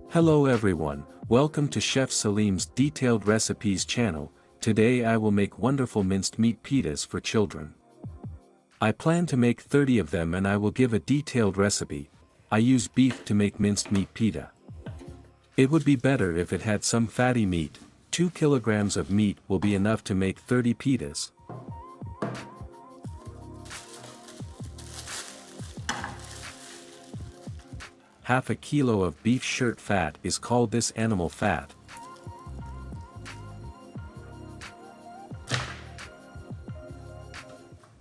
Hello everyone, welcome to Chef Salim's Detailed Recipes channel. Today I will make wonderful minced meat pitas for children. I plan to make 30 of them and I will give a detailed recipe. I use beef to make minced meat pita. It would be better if it had some fatty meat. 2 kilograms of meat will be enough to make 30 pitas. Half a kilo of beef shirt fat is called this animal fat.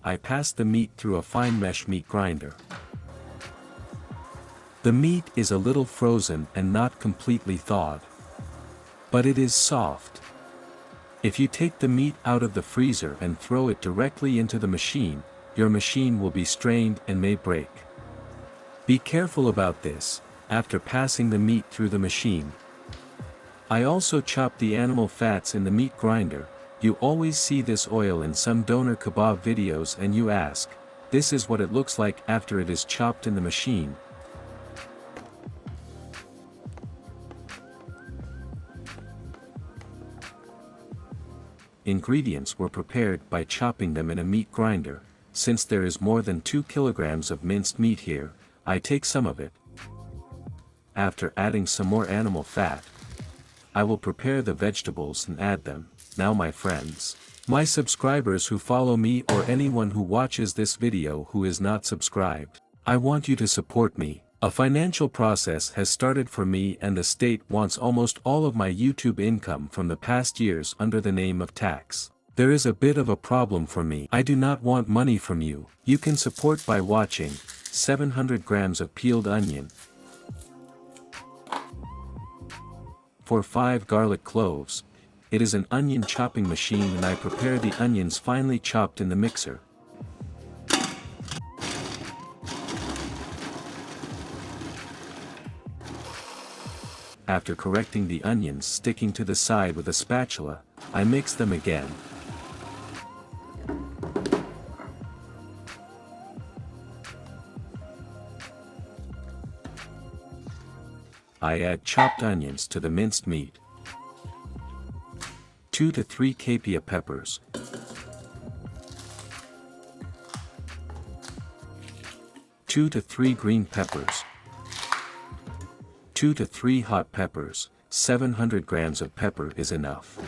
I pass the meat through a fine mesh meat grinder. The meat is a little frozen and not completely thawed, but it is soft. If you take the meat out of the freezer and throw it directly into the machine, your machine will be strained and may break. Be careful about this, after passing the meat through the machine. I also chop the animal fats in the meat grinder. You always see this oil in some doner kebab videos and you ask, this is what it looks like after it is chopped in the machine. Ingredients were prepared by chopping them in a meat grinder. Since there is more than 2 kilograms of minced meat here, I take some of it. After adding some more animal fat, I will prepare the vegetables and add them. Now my friends, my subscribers who follow me or anyone who watches this video who is not subscribed, I want you to support me. A financial process has started for me and the state wants almost all of my YouTube income from the past years under the name of tax. There is a bit of a problem for me. I do not want money from you. You can support by watching. 700 grams of peeled onion. 5 garlic cloves. It is an onion chopping machine and I prepare the onions finely chopped in the mixer. After correcting the onions sticking to the side with a spatula, I mix them again. I add chopped onions to the minced meat. 2 to 3 capia peppers. 2 to 3 green peppers. 2 to 3 hot peppers. 700 grams of pepper is enough.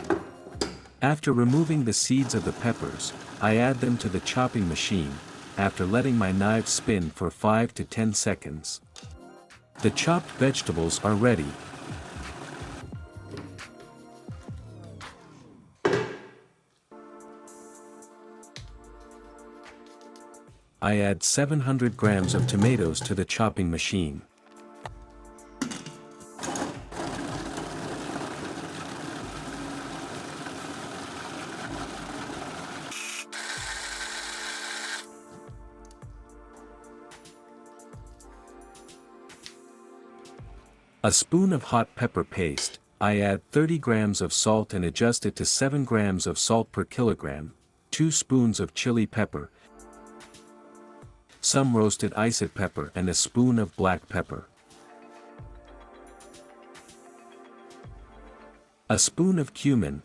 After removing the seeds of the peppers, I add them to the chopping machine, after letting my knife spin for 5 to 10 seconds. The chopped vegetables are ready. I add 700 grams of tomatoes to the chopping machine. A spoon of hot pepper paste. I add 30 grams of salt and adjust it to 7 grams of salt per kilogram, 2 spoons of chili pepper, some roasted iced pepper and a spoon of black pepper. A spoon of cumin,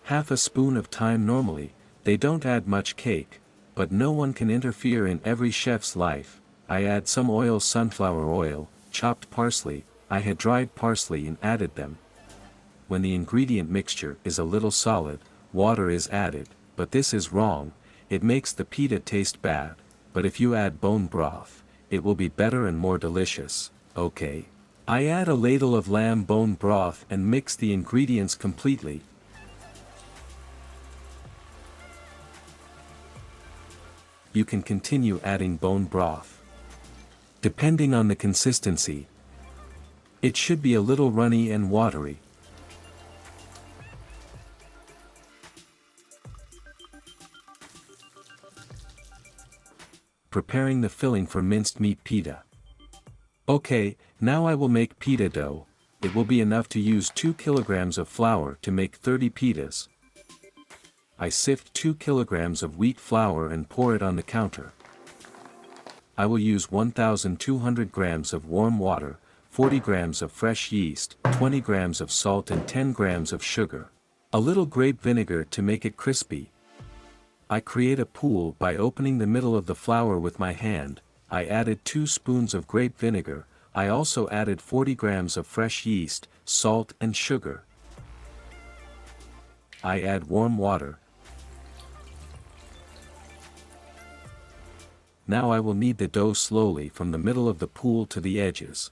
half a spoon of thyme. Normally, they don't add much cake, but no one can interfere in every chef's life. I add some oil, sunflower oil, chopped parsley. I had dried parsley and added them. When the ingredient mixture is a little solid, water is added, but this is wrong. It makes the pita taste bad, but if you add bone broth, it will be better and more delicious. Okay. I add a ladle of lamb bone broth and mix the ingredients completely. You can continue adding bone broth. Depending on the consistency, it should be a little runny and watery. Preparing the filling for minced meat pita. Okay, now I will make pita dough. It will be enough to use 2 kilograms of flour to make 30 pitas. I sift 2 kilograms of wheat flour and pour it on the counter. I will use 1,200 grams of warm water, 40 grams of fresh yeast, 20 grams of salt and 10 grams of sugar. A little grape vinegar to make it crispy. I create a pool by opening the middle of the flour with my hand. I added 2 spoons of grape vinegar. I also added 40 grams of fresh yeast, salt and sugar. I add warm water. Now I will knead the dough slowly from the middle of the pool to the edges.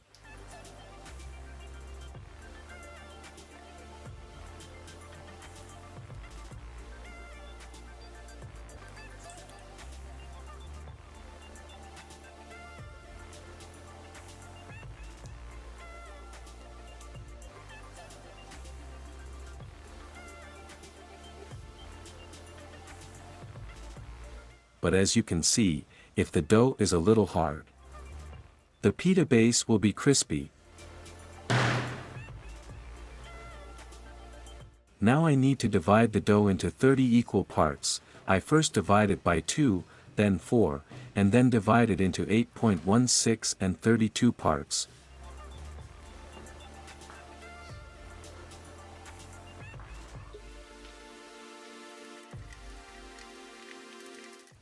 But as you can see, if the dough is a little hard, the pita base will be crispy. Now I need to divide the dough into 30 equal parts. I first divide it by 2, then 4, and then divide it into 8.16 and 32 parts.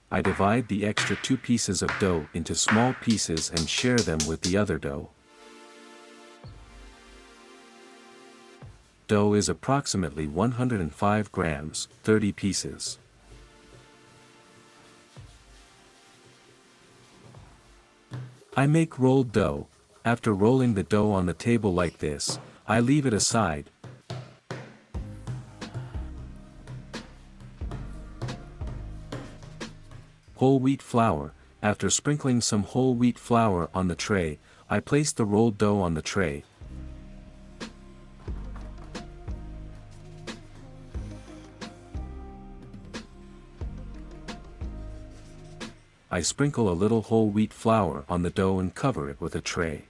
I divide the extra 2 pieces of dough into small pieces and share them with the other dough. Dough is approximately 105 grams, 30 pieces. I make rolled dough. After rolling the dough on the table like this, I leave it aside. Whole wheat flour. After sprinkling some whole wheat flour on the tray, I place the rolled dough on the tray. I sprinkle a little whole wheat flour on the dough and cover it with a tray.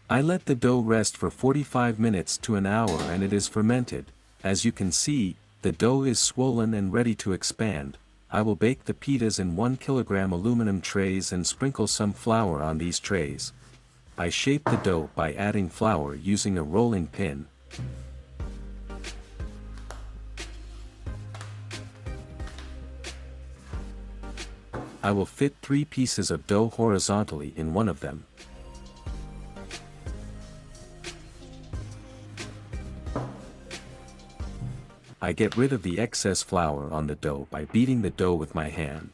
I let the dough rest for 45 minutes to an hour and it is fermented. As you can see, the dough is swollen and ready to expand. I will bake the pitas in 1 kilogram aluminum trays and sprinkle some flour on these trays. I shape the dough by adding flour using a rolling pin. I will fit 3 pieces of dough horizontally in one of them. I get rid of the excess flour on the dough by beating the dough with my hand.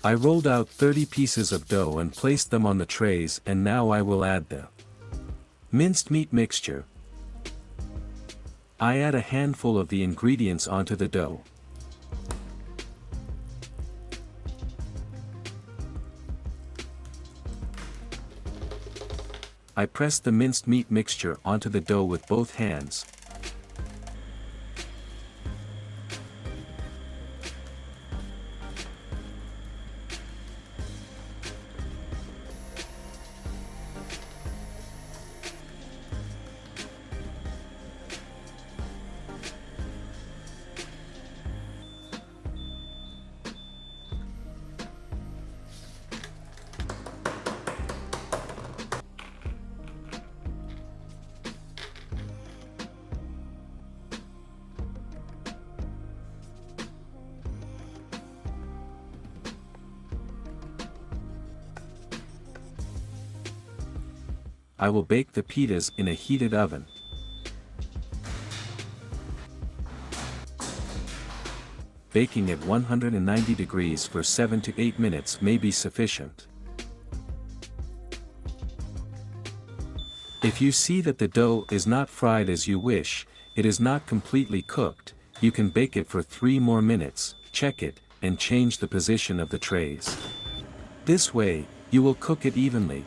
I rolled out 30 pieces of dough and placed them on the trays, and now I will add the minced meat mixture. I add a handful of the ingredients onto the dough. I press the minced meat mixture onto the dough with both hands. I will bake the pitas in a heated oven. Baking at 190 degrees for 7 to 8 minutes may be sufficient. If you see that the dough is not fried as you wish, it is not completely cooked, you can bake it for 3 more minutes, check it, and change the position of the trays. This way, you will cook it evenly.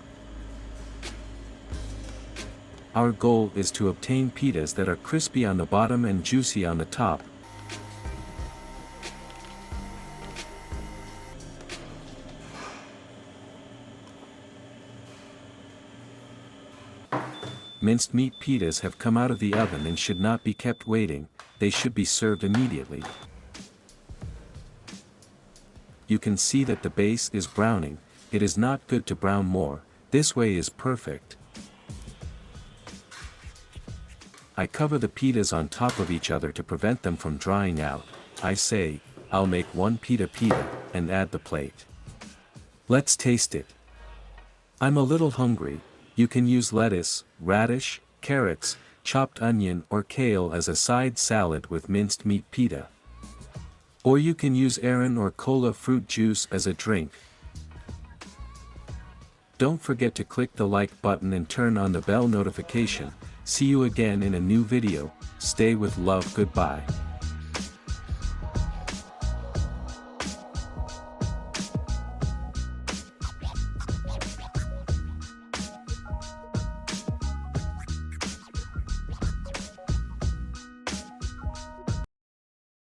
Our goal is to obtain pitas that are crispy on the bottom and juicy on the top. Minced meat pitas have come out of the oven and should not be kept waiting, they should be served immediately. You can see that the base is browning, it is not good to brown more, this way is perfect. I cover the pitas on top of each other to prevent them from drying out. I say, I'll make one pita and add the plate. Let's taste it. I'm a little hungry. You can use lettuce, radish, carrots, chopped onion or kale as a side salad with minced meat pita. Or you can use Aaron or cola fruit juice as a drink. Don't forget to click the like button and turn on the bell notification. See you again in a new video. Stay with love. Goodbye.